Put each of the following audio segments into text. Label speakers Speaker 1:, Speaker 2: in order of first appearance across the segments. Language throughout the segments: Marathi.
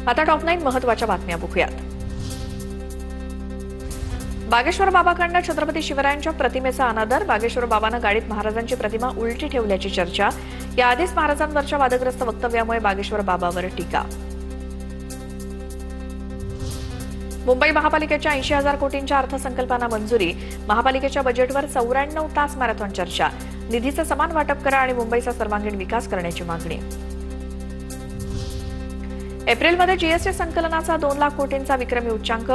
Speaker 1: आता टॉप 9 महत्त्वाच्या बातम्या बघूयात। बागेश्वर बाबाकडनं छत्रपती शिवरायांच्या प्रतिमेचा अनादर। बागेश्वर बाबांना गाडीत महाराजांची प्रतिमा उलटी ठेवल्याची चर्चा। याआधीच महाराजांवरच्या वादग्रस्त वक्तव्यामुळे बागेश्वर बाबावर टीका। मुंबई महापालिकेच्या 80,000 कोटींच्या अर्थसंकल्पांना मंजुरी। महापालिकेच्या बजेटवर 94 तास मॅरेथॉन चर्चा। निधीचं समान वाटप करा आणि मुंबईचा सर्वांगीण विकास करण्याची मागणी। एप्रिलमध्ये जीएसटी संकलनाचा 2 लाख कोटींचा विक्रमी उच्चांक।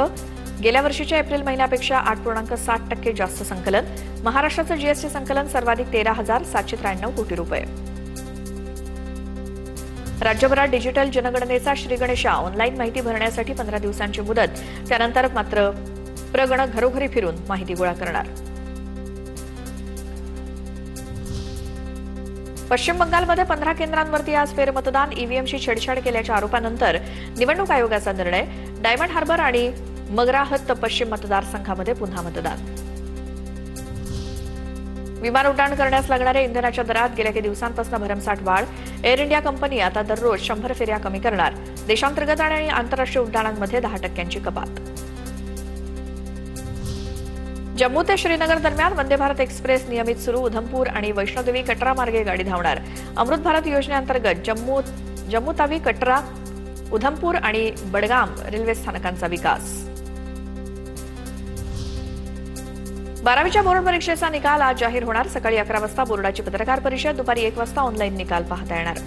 Speaker 1: गेल्या वर्षीच्या एप्रिल महिन्यापेक्षा 8.7% जास्त संकलन। महाराष्ट्राचं जीएसटी संकलन सर्वाधिक 13,793 कोटी रुपये। राज्यभरात डिजिटल जनगणनेचा श्रीगणेशा ऑनलाईन माहिती भरण्यासाठी 15 दिवसांची मुदत। त्यानंतर मात्र प्रगण घरोघरी फिरून माहिती गोळा करणार। पश्चिम बंगालमध्ये 15 केंद्रांवरती आज फेरमतदान। ईव्हीएमशी छेडछाड केल्याच्या आरोपानंतर निवडणूक आयोगाचा निर्णय। डायमंड हार्बर आणि मगराहत पश्चिम मतदारसंघामध्ये पुन्हा मतदान। विमान उड्डाण करण्यास लागणाऱ्या इंधनाच्या दरात गेल्या काही दिवसांपासून भरमसाठ वाढ। एअर इंडिया कंपनी आता दररोज 100 फेऱ्या कमी करणार। देशांतर्गत आणि आंतरराष्ट्रीय उड्डाणांमध्ये 10% कपात। जम्मू ते श्रीनगर दरम्यान वंदे भारत एक्सप्रेस नियमित सुरू। उधमपूर आणि वैष्णोदेवी कटरा मार्गे गाडी धावणार। अमृत भारत योजनेअंतर्गत जम्मू तावी कटरा उधमपूर आणि बडगाम रेल्वे स्थानकांचा विकास। 12वीच्या बोर्ड परीक्षेचा निकाल आज जाहीर होणार। सकाळी 11 वाजता बोर्डाची पत्रकार परिषद। दुपारी 1 वाजता ऑनलाईन निकाल पाहता येणार।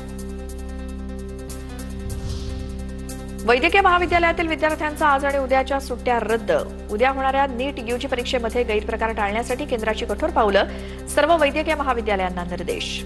Speaker 1: वैद्यकीय महाविद्यालयातील विद्यार्थ्यांचा आज आणि उद्याच्या सुट्ट्या रद्द। उद्या होणाऱ्या नीट यूजी परीक्षेमध्ये गैरप्रकार टाळण्यासाठी केंद्राची कठोर पावलं। सर्व वैद्यकीय महाविद्यालयांना निर्देश।